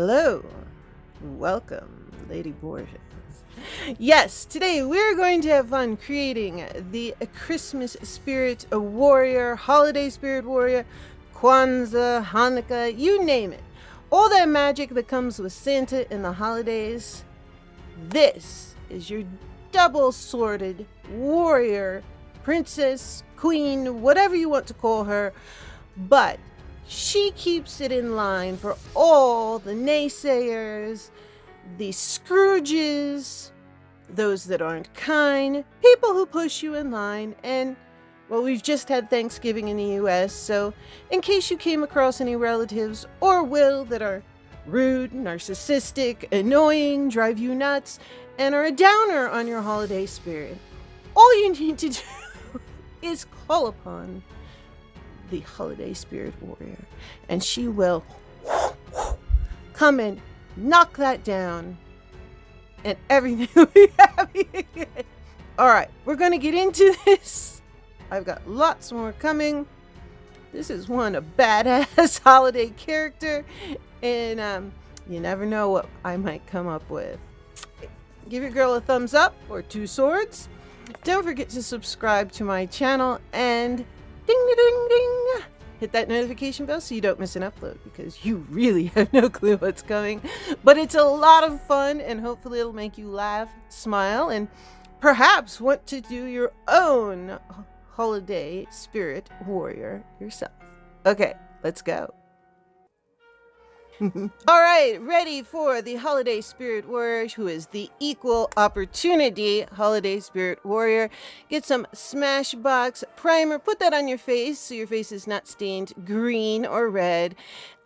Hello, welcome, Lady Borgia. Yes, today we're going to have fun creating the Christmas Spirit Warrior, Holiday Spirit Warrior, Kwanzaa, Hanukkah, you name it. All that magic that comes with Santa in the holidays. This is your double-sworded warrior, princess, queen, whatever you want to call her, but she keeps it in line for all the naysayers, the Scrooges, those that aren't kind, people who push you in line, and, well, we've just had Thanksgiving in the US, so in case you came across any relatives or will that are rude, narcissistic, annoying, drive you nuts, and are a downer on your holiday spirit, all you need to do is call upon the Holiday Spirit Warrior, and she will come and knock that down, and everything will be happy again. All right, we're gonna get into this. I've got lots more coming. This is one a badass holiday character, and you never know what I might come up with. Give your girl a thumbs up or 2 swords. Don't forget to subscribe to my channel and ding ding ding, hit that notification bell so you don't miss an upload, because you really have no clue what's coming. But it's a lot of fun, and hopefully it'll make you laugh, smile, and perhaps want to do your own Holiday Spirit Warrior yourself. Okay, let's go. All right, ready for the Holiday Spirit Warrior, who is the equal opportunity Holiday Spirit Warrior. Get some Smashbox primer, put that on your face so your face is not stained green or red.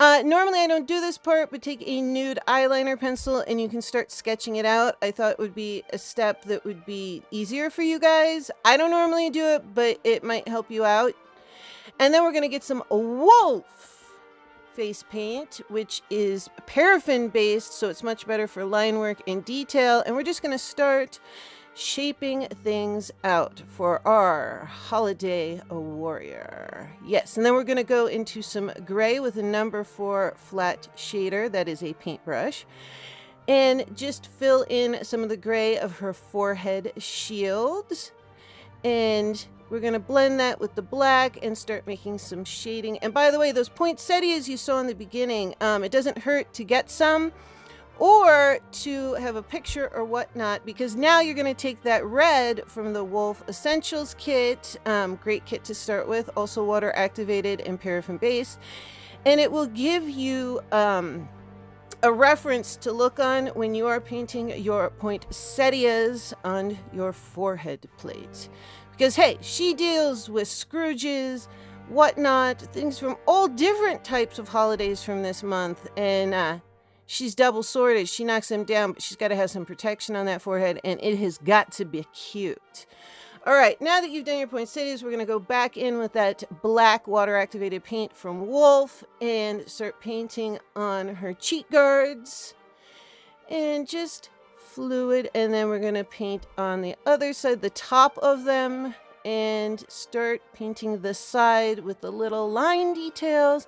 Normally I don't do this part, but take a nude eyeliner pencil and you can start sketching it out. I thought it would be a step that would be easier for you guys. I don't normally do it, but it might help you out. And then we're going to get some wolf face paint, which is paraffin based, so it's much better for line work and detail. And we're just going to start shaping things out for our Holiday Warrior. Yes, and then we're going to go into some gray with a number 4 flat shader. That is a paintbrush. And just fill in some of the gray of her forehead shield. And we're going to blend that with the black and start making some shading. And by the way, those poinsettias you saw in the beginning, it doesn't hurt to get some or to have a picture or whatnot, because now you're going to take that red from the Wolf Essentials kit, great kit to start with, also water activated and paraffin based, and it will give you a reference to look on when you are painting your poinsettias on your forehead plate. Because, hey, she deals with Scrooges, whatnot, things from all different types of holidays from this month. And she's double-sworded. She knocks them down, but she's got to have some protection on that forehead, and it has got to be cute. All right, now that you've done your poinsettias, we're going to go back in with that black water-activated paint from Wolf and start painting on her cheek guards. And just fluid, and then we're going to paint on the other side, the top of them, and start painting the side with the little line details.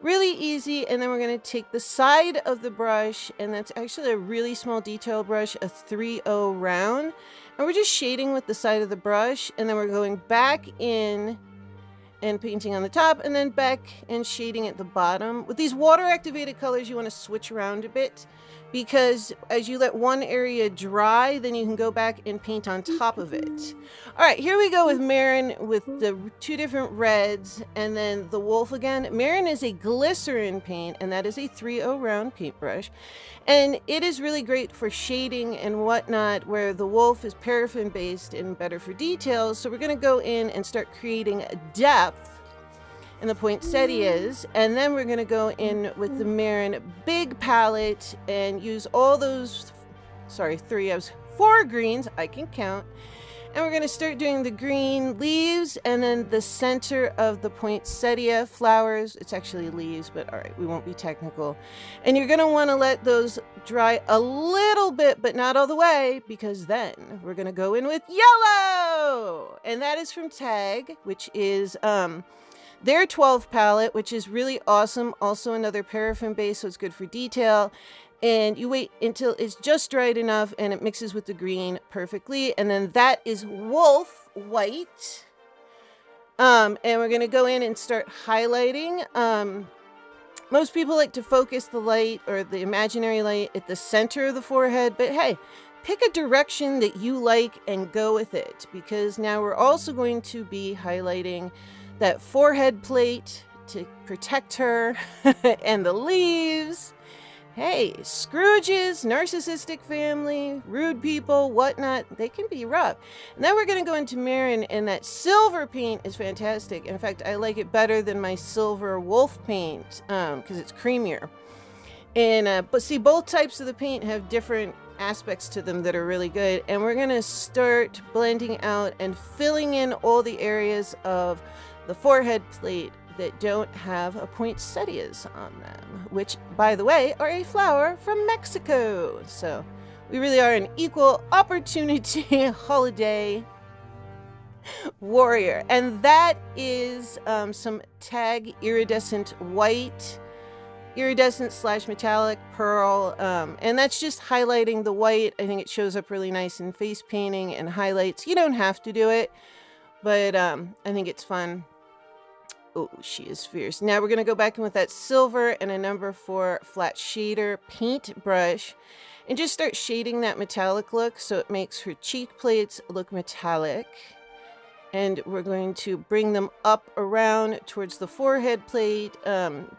Really easy. And then we're going to take the side of the brush, and that's actually a really small detail brush, a 3/0 round, and we're just shading with the side of the brush, and then we're going back in and painting on the top, and then back and shading at the bottom. With these water activated colors, you want to switch around a bit, because as you let one area dry, then you can go back and paint on top of it. All right, here we go with Marin with the 2 different reds, and then the Wolf again. Marin is a glycerin paint, and that is a 3/0 round paintbrush. And it is really great for shading and whatnot, where the Wolf is paraffin based and better for details. So we're gonna go in and start creating depth in the poinsettias, and then we're going to go in with the Marin big palette and use all those, sorry, 4 greens, I can count, and we're going to start doing the green leaves and then the center of the poinsettia flowers. It's actually leaves, but all right, we won't be technical. And you're going to want to let those dry a little bit, but not all the way, because then we're going to go in with yellow, and that is from Tag, which is their 12 palette, which is really awesome. Also another paraffin base, so it's good for detail. And you wait until it's just right enough and it mixes with the green perfectly. And then that is Wolf White. And we're going to go in and start highlighting. Most people like to focus the light or the imaginary light at the center of the forehead, but hey, pick a direction that you like and go with it, because now we're also going to be highlighting that forehead plate to protect her and the leaves. Hey, Scrooges, narcissistic family, rude people, whatnot, they can be rough. And then we're going to go into Marin, and that silver paint is fantastic. In fact, I like it better than my silver wolf paint because it's creamier. And but see, both types of the paint have different aspects to them that are really good. And we're going to start blending out and filling in all the areas of the forehead plate that don't have a poinsettias on them, which, by the way, are a flower from Mexico. So we really are an equal opportunity holiday warrior. And that is some tag iridescent white, iridescent / metallic pearl, and that's just highlighting the white. I think it shows up really nice in face painting and highlights. You don't have to do it, but I think it's fun. Oh, she is fierce. Now we're going to go back in with that silver and a number 4 flat shader paintbrush and just start shading that metallic look so it makes her cheek plates look metallic. And we're going to bring them up around towards the forehead plate,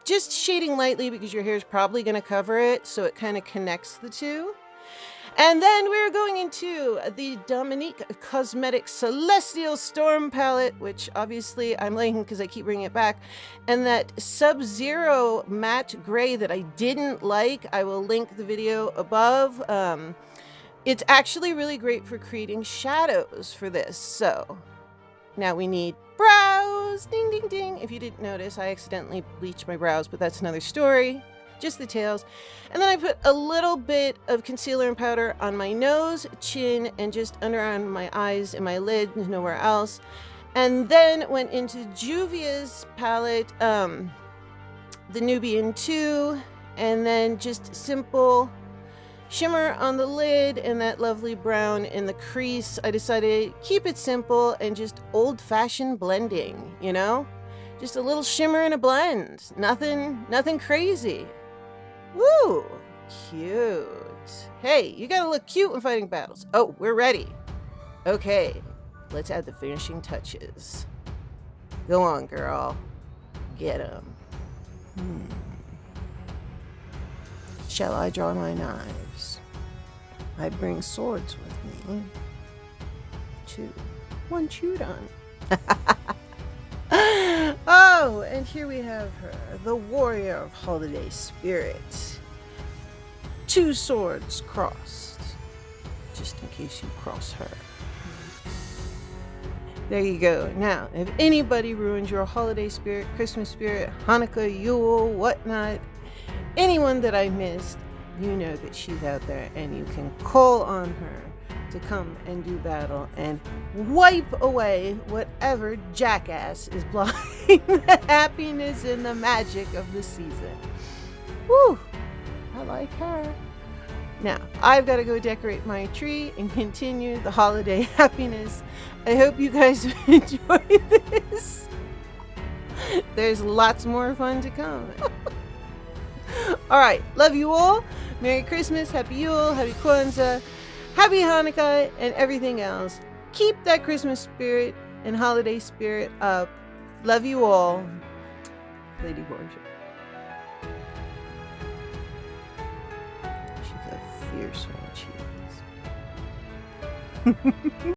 just shading lightly because your hair is probably going to cover it, so it kind of connects the two. And then we're going into the Dominique Cosmetics Celestial Storm palette, which obviously I'm liking because I keep bringing it back. And that Sub-Zero matte gray that I didn't like, I will link the video above. It's actually really great for creating shadows for this. So now we need brows. Ding, ding, ding. If you didn't notice, I accidentally bleached my brows, but that's another story. Just the tails. And then I put a little bit of concealer and powder on my nose, chin, and just under on my eyes and my lid, nowhere else. And then went into Juvia's palette, the Nubian 2, and then just simple shimmer on the lid and that lovely brown in the crease. I decided to keep it simple and just old-fashioned blending, you know? Just a little shimmer and a blend. Nothing crazy. Woo! Cute. Hey, you gotta look cute when fighting battles. Oh, we're ready. Okay, let's add the finishing touches. Go on, girl. Get 'em. Shall I draw my knives? I bring swords with me. 2. 1 chewed on. Oh, and here we have her, the warrior of holiday spirit. 2 swords crossed, just in case you cross her. There you go. Now, if anybody ruins your holiday spirit, Christmas spirit, Hanukkah, Yule, whatnot, anyone that I missed, you know that she's out there and you can call on her to come and do battle and wipe away whatever jackass is blocking the happiness and the magic of the season. Woo! I like her. Now, I've got to go decorate my tree and continue the holiday happiness. I hope you guys enjoy this. There's lots more fun to come. All right, love you all. Merry Christmas, Happy Yule, Happy Kwanzaa, Happy Hanukkah, and everything else. Keep that Christmas spirit and holiday spirit up. Love you all. Lady Borgia. She's a fierce one, she is.